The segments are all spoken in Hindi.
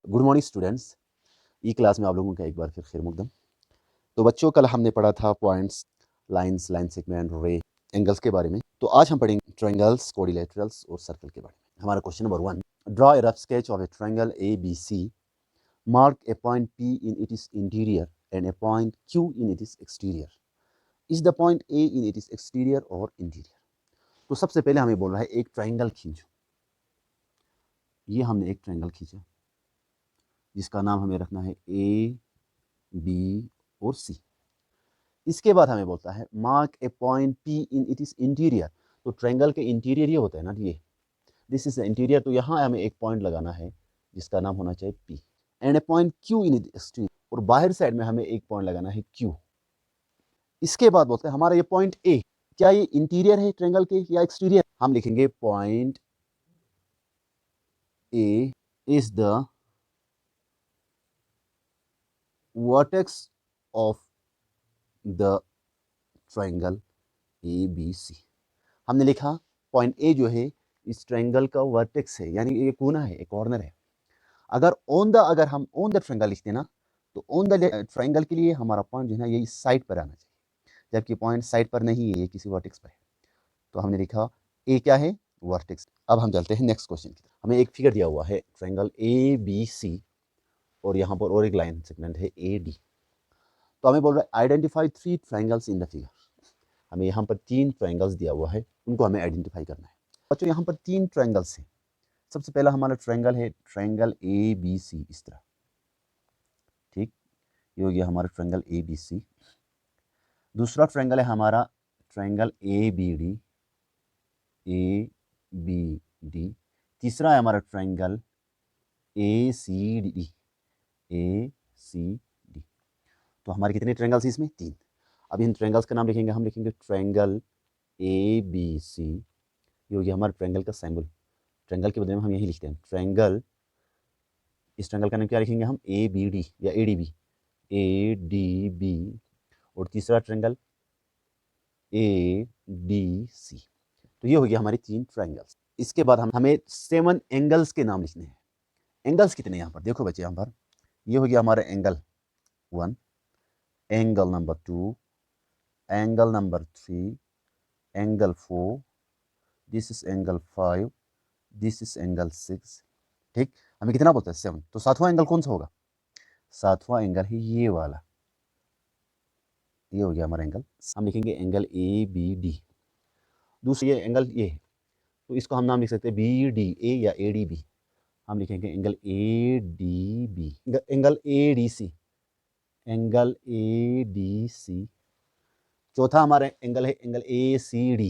Good morning students. ई क्लास में आप लोगों का एक बार फिर खैर मुकदम। तो बच्चों, कल हमने पढ़ा था पॉइंट्स, लाइंस, लाइन सेगमेंट, रे, एंगल्स के बारे में। तो आज हम पढ़ेंगे ट्रायंगल्स, क्वाड्रिलेटरल्स और सर्कल के बारे में। हमारा question number 1, draw a rough sketch of a triangle A B C, mark a point P in it is interior and a point Q in it is exterior. Is the point A in it is exterior और इंटीरियर? तो सबसे पहले हमें बोल रहा है एक ट्रायंगल खींचो। ये हमने एक ट्रायंगल खींचा जिसका नाम हमें रखना है ए, बी और सी। इसके बाद हमें बोलता है mark a point P in it is interior. तो ट्रायंगल के इंटीरियर ये होता है ना, ये दिस इज द इंटीरियर। तो यहाँ हमें एक पॉइंट लगाना है जिसका नाम होना चाहिए P, and a point Q in it exterior, और बाहर साइड में हमें एक पॉइंट लगाना है क्यू। इसके बाद बोलते हैं हमारा ये पॉइंट ए, क्या ये इंटीरियर है ट्रायंगल के या एक्सटीरियर? हम लिखेंगे point A is the vertex of the triangle A B C. हमने लिखा पॉइंट ए जो है इस ट्रायंगल का वर्टेक्स है, यानी ये कोना है, एक कॉर्नर है। अगर हम ऑन द ट्रायंगल लिखते हैं ना, तो ऑन द ट्रायंगल के लिए हमारा पॉइंट जो है ना ये इस साइड पर आना चाहिए, जबकि पॉइंट साइड पर नहीं है, ये किसी वर्टेक्स पर है। तो हमने लिखा ए क्या है, वर्टेक्स। अब हम चलते हैं नेक्स्ट क्वेश्चन की तरफ। हमें एक फिगर दिया हुआ है ट्रायंगल ए बी सी, और यहाँ पर और एक लाइन सेगमेंट है ए डी। तो हमें बोल रहा है identify 3 triangles in the figure. हमें यहाँ पर 3 ट्रायंगल्स दिया हुआ है, उनको हमें आइडेंटिफाई करना है। बच्चों, यहाँ पर 3 ट्रायंगल्स हैं। सबसे पहला हमारा ट्रायंगल है ट्रायंगल ए बी सी, इस तरह, ठीक। ये हो गया हमारा ट्रायंगल ए बी सी। दूसरा ट्रायंगल है हमारा triangle A B D, A B D. तीसरा है हमारा triangle A C D, A C D. तो हमारे कितने ट्रायंगल्स इसमें? 3। अब इन ट्रायंगल्स का नाम लिखेंगे, हम लिखेंगे ट्रायंगल ए बी सी। ये हो गया हमारा ट्रायंगल का सिंबल। ट्रायंगल के बदले में हम यही लिखते हैं ट्रायंगल। इस ट्रायंगल का नाम क्या लिखेंगे हम? ए बी डी या A D B, A D B. और तीसरा ट्रायंगल ए डी सी। तो ये हो गया हमारे 3 ट्रायंगल्स। इसके बाद हमें 7 एंगल्स के नाम लिखने हैं। एंगल्स कितने यहाँ पर देखो बच्चे, यहाँ पर ये हो गया हमारा angle 1, angle number 2, angle number 3, angle 4, this is angle 5, this is angle 6, ठीक। हमें कितना बोलता है? 7। तो 7वां एंगल कौन सा होगा? 7वां एंगल है ये वाला, ये हो गया हमारा एंगल। हम लिखेंगे एंगल ए बी डी। दूसरा ये एंगल ये है, तो इसको हम नाम लिख सकते हैं बी डी ए या ए डी बी। हम लिखेंगे angle A D B, angle A D C, angle A D C. चौथा हमारा एंगल है angle A C D,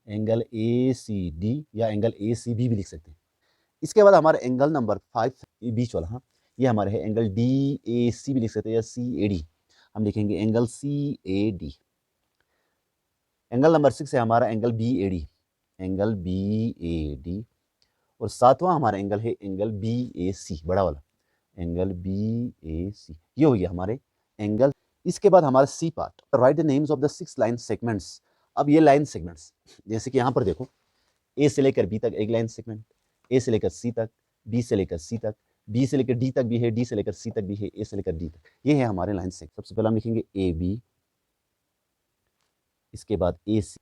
angle A C D या एंगल ए सी बी भी लिख सकते हैं। इसके बाद हमारा एंगल नंबर 5, ये बीच वाला, हाँ, ये हमारे है एंगल डी ए सी भी लिख सकते हैं, या सी ए डी। हम लिखेंगे angle C A D. Angle number 6 है हमारा angle B A D, angle B A D. और 7वां हमारा एंगल है एंगल बी ए सी, बड़ा वाला, एंगल बी ए सी। ये हो गया हमारे एंगल। इसके बाद हमारा C part, right the names of the 6 line segments. अब ये लाइन सेगमेंट्स, जैसे कि यहाँ पर देखो, ए से लेकर बी तक एक लाइन सेगमेंट, ए से लेकर सी तक, बी से लेकर सी तक, बी से लेकर डी तक भी है, डी से लेकर सी तक भी है, ए से लेकर डी तक। ये है हमारे लाइन सेगमेंट। सबसे पहले हम लिखेंगे ए बी, इसके बाद ए सी,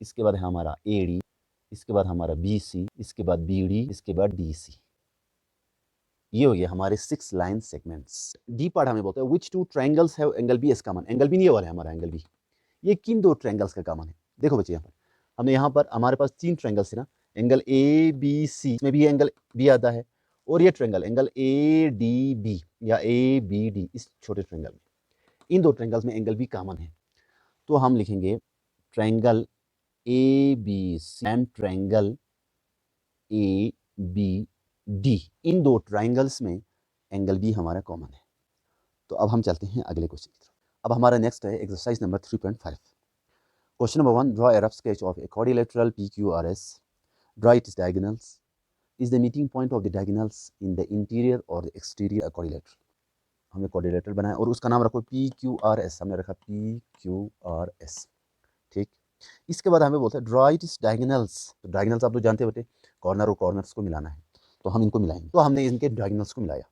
इसके बाद है हमारा ए डी, इसके बाद हमारा बी सी, इसके बाद बी डी, इसके बाद डी सी। ये हो गया हमारे 6 लाइन सेगमेंट्स। डी पार्ट हमें बोलते हैं which 2 triangles have angle B as common. Angle B नहीं, ये वाला है हमारा एंगल बी। ये किन 2 ट्रायंगल्स का कॉमन है? देखो बच्चे, यहाँ पर हमारे पास 3 ट्रायंगल्स है ना, एंगल ए बी सी में भी एंगल बी आता है, और ये triangle angle A D B या ए बी डी, इस छोटे ट्रायंगल में, इन 2 ट्रायंगल्स में एंगल बी कॉमन है। तो हम लिखेंगे triangle A B C and triangle A B D, इन 2 ट्रायंगल्स में एंगल बी हमारा कॉमन है। तो अब हम चलते हैं अगले क्वेश्चन की तरफ। अब हमारा नेक्स्ट है exercise number 3.5। Question number 1, draw a rough sketch of a quadrilateral PQRS. Draw its diagonals. Is the meeting point of the diagonals in the interior or the exterior quadrilateral? हमने quadrilateral बनाया और उसका नाम रखो PQRS, हमने रखा PQRS, ठीक। इसके बाद हमें बोलता है draw its diagonals। तो diagonals आप लोग जानते हो बेटे, कॉर्नर और कॉर्नर्स को मिलाना है। तो हम इनको मिलाएंगे। तो हमने इनके डायगोनल्स को मिलाया,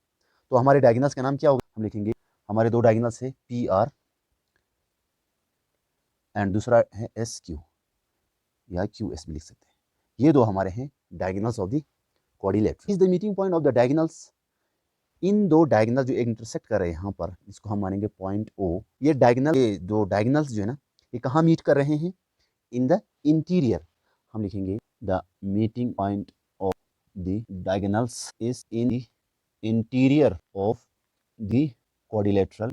तो हमारे डायगोनल्स का नाम क्या होगा? हम लिखेंगे हमारे दो डायगोनल्स है पी आर एंड दूसरा है एस क्यू या क्यू एस भी लिख सकते हैं। ये दो हमारे हैं diagonals of the quadrilateral. Is the meeting point of the diagonals. इन दो डायगोनल जो एक इंटरसेक्ट कर रहे हैं यहाँ पर, इसको हम मानेंगे पॉइंट ओ। ये डायगोनल, ये दो डायगोनल्स जो है ना, ये कहाँ मीट कर रहे हैं? In the interior. हम लिखेंगे the meeting point of the diagonals is in the interior of the quadrilateral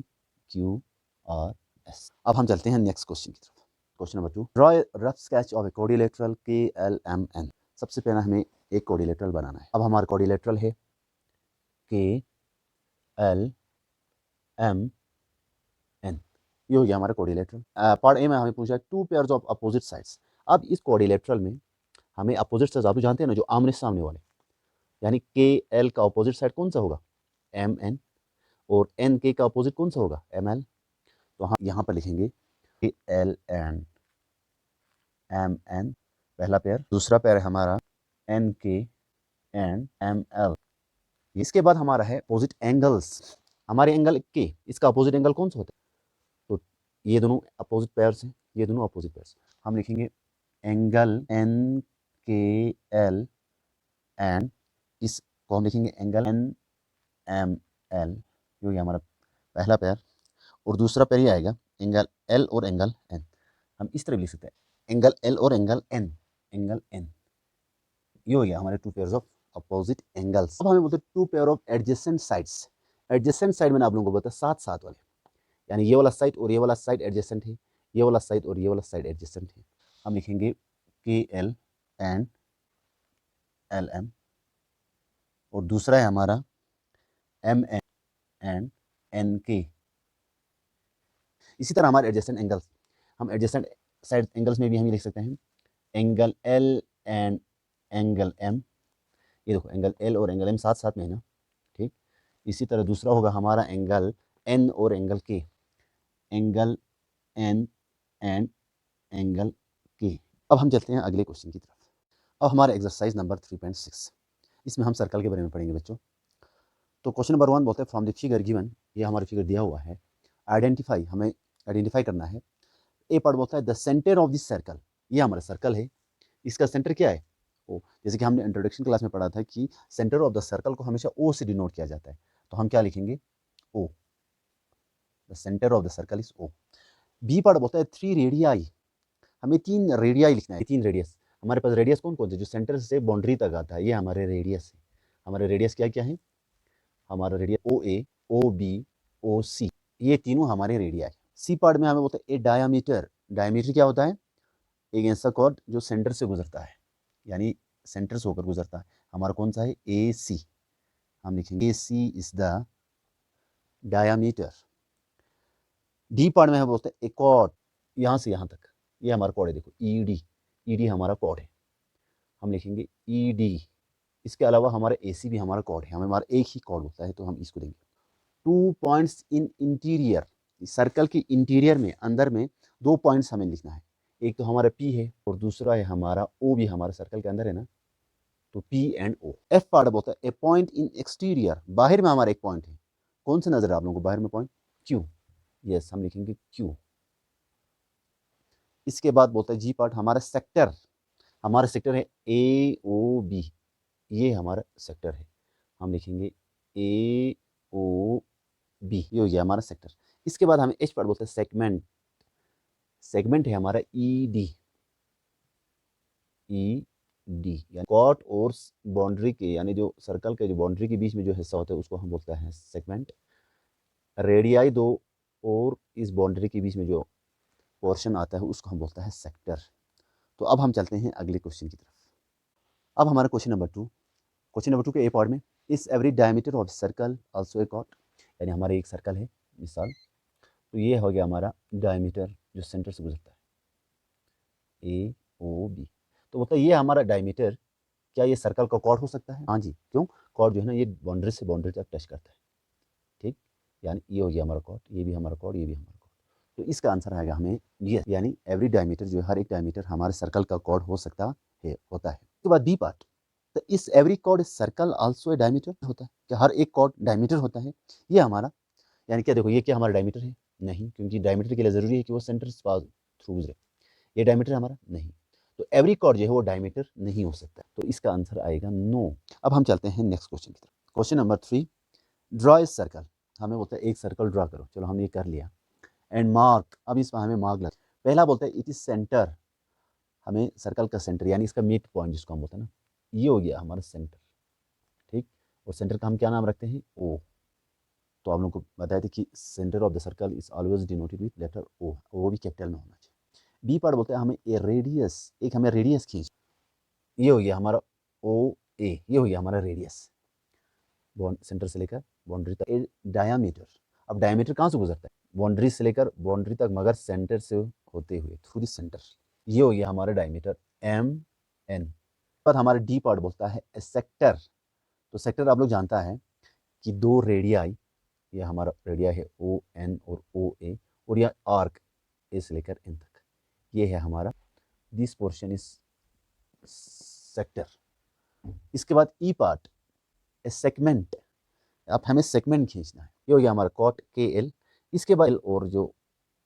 Q R S. अब हम चलते हैं नेक्स्ट क्वेश्चन की तरफ। Question number 2, draw a rough sketch of a quadrilateral के एल एम एन। सबसे पहले हमें एक क्वाड्रिलेटरल बनाना है। अब हमारा क्वाड्रिलेटरल है के एल एम एन, ये हो गया हमारा क्वाड्रिलेटरल। पार्ट ए में हमें पूछा है to pairs of opposite sides. अब इस क्वाड्रिलेटरल में हमें अपोजिट साइड्स आप जानते हैं ना, जो आमने सामने वाले, यानी के एल का अपोजिट साइड कौन सा होगा? M N. और एन के का अपोजिट कौन सा होगा? M L. तो हम यहाँ पर लिखेंगे K L N M N पहला पेयर, दूसरा पेयर है हमारा एन के एंड एम एल। इसके बाद हमारा है अपोजिट एंगल्स। हमारे एंगल के, इसका अपोजिट एंगल कौन सा होता है? तो ये दोनों अपोजिट पेयर्स हैं, ये दोनों अपोजिट पेयर्स। हम लिखेंगे एंगल एन के एल एंड इसको हम लिखेंगे एंगल एन एम एल। ये हमारा पहला पेयर। और दूसरा पेयर ये आएगा एंगल एल और एंगल एन। हम इस तरह लिख सकते हैं एंगल एल और एंगल एन, एंगल एन। ये हो गया हमारे two pairs of opposite angles. अब हमें बोलते हैं two pair of adjacent sides. Adjacent side मैंने आप लोगों को बताया साथ साथ वाले, यानी ये वाला साइड और ये वाला साइड एडजेसेंट है, ये वाला साइड और ये वाला साइड एडजेसेंट है। हम लिखेंगे K L and L M. और दूसरा है हमारा एम एन एंड एन के। इसी तरह हमारे एडजेसेंट एंगल्स, हम एडजेसेंट साइड एंगल्स में भी हम लिख सकते हैं angle L and angle M. ये देखो एंगल एल और एंगल एम साथ साथ में है ना, ठीक। इसी तरह दूसरा होगा हमारा एंगल एन और एंगल के, एंगल एन एंड एंगल के। अब हम चलते हैं अगले क्वेश्चन की तरफ। अब हमारा एक्सरसाइज नंबर 3.6, इसमें हम सर्कल के बारे में पढ़ेंगे बच्चों। तो क्वेश्चन नंबर 1 बोलते हैं फ्रॉम द फिगर गिवन, ये हमारा फिगर दिया हुआ है, आइडेंटिफाई, हमें आइडेंटिफाई करना है। ए पार्ट बोलता है the centre of this circle, ये हमारा सर्कल है, इसका सेंटर क्या है? ओ। जैसे कि हमने इंट्रोडक्शन क्लास में पढ़ा था कि सेंटर ऑफ द सर्कल को हमेशा ओ से डिनोट किया जाता है, तो हम क्या लिखेंगे? ओ। The centre of the circle is O. B part बोलता है 3 रेडियाई, हमें 3 रेडियाई लिखना है, 3 रेडियस। हमारे पास रेडियस कौन कौन से, जो सेंटर से बाउंड्री तक आता है, ये हमारे रेडियस है। हमारे रेडियस क्या क्या है? हमारा रेडियस ओ ए, ओ बी, ओ सी, ये तीनों हमारे रेडिया है। सी पार्ट में हमें बोलता है ए डायामीटर। डायामीटर क्या होता है? एक ऐसा कॉर्ड जो सेंटर से गुजरता है, यानी सेंटर से होकर गुजरता है। हमारा कौन सा है? ए सी। हम लिखेंगे ए सी is the diameter. D part में हम बोलते हैं ए कॉर्ड, यहाँ से यहाँ तक, ये हमारा कॉर्ड है, देखो ई डी, ई डी हमारा कॉर्ड है, हम लिखेंगे ई डी। इसके अलावा हमारा ए सी भी हमारा कॉर्ड है, हमें हमारा एक ही कॉर्ड होता है, तो हम इसको देंगे। 2 पॉइंट्स इन इंटीरियर, सर्कल की इंटीरियर में, अंदर में 2 पॉइंट्स हमें लिखना है। एक तो हमारा पी है और दूसरा है हमारा ओ, भी हमारे सर्कल के अंदर है ना, तो P and O. F part बोलता है ए पॉइंट इन एक्सटीरियर, बाहर में हमारा एक पॉइंट है, कौन सा नजर है आप लोगों को बाहर में पॉइंट? क्यू। यस, हम लिखेंगे क्यू। इसके बाद बोलता है जी पार्ट हमारा सेक्टर, हमारा सेक्टर है ए ओ बी, ये हमारा सेक्टर है, हम लिखेंगे ए ओ बी, ये हो गया हमारा सेक्टर। इसके बाद हमें एच पार्ट बोलते हैं सेगमेंट। सेगमेंट है हमारा ई डी, ई डी, यानी कॉट और बाउंड्री के, यानी जो सर्कल के जो बाउंड्री के बीच में जो हिस्सा होता है उसको हम बोलते हैं सेगमेंट। रेडियाई दो और इस बाउंड्री के बीच में जो पोर्शन आता है उसको हम बोलते हैं सेक्टर। तो अब हम चलते हैं अगले क्वेश्चन की तरफ। अब हमारा क्वेश्चन नंबर 2, क्वेश्चन नंबर 2 के ए पार्ट में is every diameter of circle also a कॉट, यानी हमारे एक सर्कल है मिसाल, तो ये हो गया हमारा डायमीटर जो सेंटर से गुजरता है, ए ओ बी। तो बोलता है ये हमारा डायमीटर, क्या ये सर्कल का कॉर्ड हो सकता है? हाँ जी, क्यों? कॉर्ड जो है ना ये बाउंड्री से बाउंड्री तक टच करता है, ठीक, यानी ये हो गया हमारा कॉर्ड, ये भी हमारा कॉर्ड, ये भी हमारा कॉर्ड। तो इसका आंसर आएगा हमें ये, यानी एवरी डायमीटर जो है, हर एक डायमीटर हमारे सर्कल का कॉर्ड हो सकता है, होता है। उसके बाद बी पार्ट, तो is every chord circle also a diameter होता है, कि हर एक कॉर्ड डायमीटर होता है। ये हमारा यानी क्या, देखो ये क्या हमारा डायमीटर है? नहीं, क्योंकि डायमीटर के लिए ज़रूरी है कि वो सेंटर से पास थ्रू गुजरे। ये डायमीटर हमारा नहीं, तो एवरी कॉर्ड जो है वो डायमीटर नहीं हो सकता, तो इसका आंसर आएगा नो। अब हम चलते हैं नेक्स्ट क्वेश्चन की तरफ। Question number 3, draw a circle. हमें बोलता है एक सर्कल ड्रॉ करो, चलो हमने ये कर लिया। एंड मार्क, अब इसमें हमें मार्क लगा। पहला बोलता है इट इज सेंटर, हमें सर्कल का सेंटर यानी इसका मिड पॉइंट जिसको हम बोलते हैं ना, ये हो गया हमारा सेंटर, ठीक। और सेंटर का हम क्या नाम रखते हैं? ओ। तो आप लोगों को बताया था कि centre of the circle is always denoted with later ओ, वो भी कैपिटल में होना चाहिए। बी पार्ट बोलते हैं हमें ए रेडियस, एक हमें रेडियस खींच, ये हो गया हमारा ओ ए, ये हो गया हमारा रेडियस, सेंटर से लेकर बाउंड्री तक। ए डायामीटर, अब डायामीटर कहाँ से गुजरता है? बाउंड्री से लेकर बाउंड्री तक, मगर सेंटर से होते हुए थ्रू द सेंटर, ये हो गया हमारा डायमीटर एम एन। पर हमारा डी पार्ट बोलता है सेक्टर। तो सेक्टर आप लोग जानता है कि दो रेडियाई, ये हमारा रेडिया है ओ एन और ओ ए, और यह आर्क ए से लेकर एन तक, ये है हमारा, दिस पोर्शन इज सेक्टर। इसके बाद ई पार्ट ए सेगमेंट, अब हमें सेगमेंट खींचना है, ये हो गया हमारा कॉट के एल। इसके बाद और जो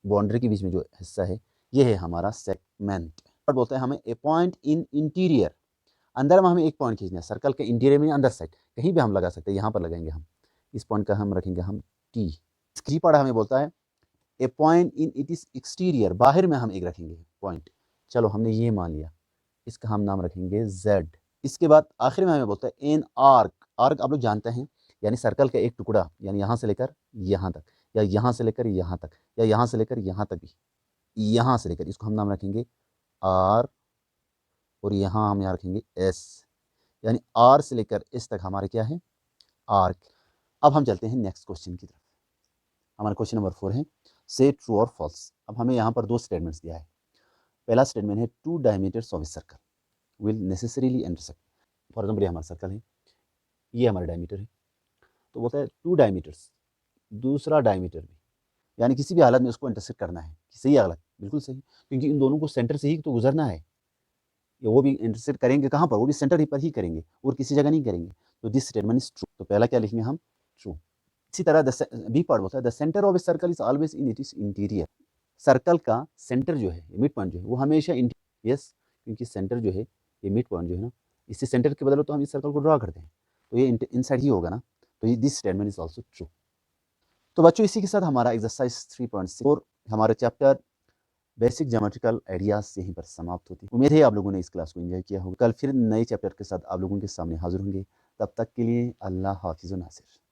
बाउंड्री के बीच में जो हिस्सा है ये है हमारा सेगमेंट। और बोलते हैं हमें ए पॉइंट इन इंटीरियर, अंदर में हमें एक पॉइंट खींचना है सर्कल के इंटीरियर में, अंदर साइड कहीं भी हम लगा सकते हैं, यहाँ पर लगाएंगे हम, इस पॉइंट का हम रखेंगे हम टी। टी पार्ट हमें बोलता है ए point in it is exterior, बाहर में हम एक रखेंगे पॉइंट, चलो हमने ये मान लिया, इसका हम नाम रखेंगे जेड। इसके बाद आखिर में हमें बोलता है एन आर्क, आर्क आप लोग जानते हैं यानी सर्कल का एक टुकड़ा, यानी यहाँ से लेकर यहाँ तक, या यहाँ से लेकर यहाँ तक, या यहाँ से लेकर यहाँ तक भी, यहाँ से लेकर, इसको हम नाम रखेंगे आर, और यहाँ हम यहाँ रखेंगे एस, यानी आर से लेकर एस तक हमारे क्या है? आर्क। अब हम चलते हैं नेक्स्ट क्वेश्चन की तरफ। हमारा क्वेश्चन नंबर 4 है से ट्रू और फॉल्स। अब हमें यहाँ पर दो स्टेटमेंट्स दिया है। पहला स्टेटमेंट है two diameters of a circle will necessarily intersect. For example ये हमारा सर्कल है, ये हमारा डायमीटर है, तो बोलता है टू डायमीटर्स, दूसरा डायमीटर भी, यानी किसी भी हालत में उसको इंटरसेक्ट करना है। सही या गलत? बिल्कुल सही, क्योंकि इन दोनों को सेंटर से ही तो गुजरना है। वो भी इंटरसेक्ट करेंगे कहाँ पर? वो भी सेंटर ही पर ही करेंगे, और किसी जगह नहीं करेंगे। तो दिस स्टेटमेंट इज ट्रू, तो पहला क्या लिखेंगे हम? ट्रू। इसी तरह बी पार्ट होता है the centre of a circle is always in it is interior. Circle का सेंटर जो है, मिड पॉइंट जो है, वो हमेशा यस, क्योंकि सेंटर जो है, ये मिड पॉइंट जो है ना, इससे सेंटर के बदले तो हम इस सर्कल को ड्रॉ करते हैं, तो ये इनसाइड ही होगा ना, तो ये this statement is also true. तो बच्चों इसी के साथ हमारा एक्सरसाइज 3.6 और हमारे चैप्टर बेसिक ज्योमेट्रिकल आइडियाज यहीं पर समाप्त होती है। उम्मीद है आप लोगों ने इस क्लास को एंजॉय किया होगा। कल फिर नए चैप्टर के साथ आप लोगों के सामने हाजिर होंगे। तब तक के लिए अल्लाह हाफिज़ नासिर।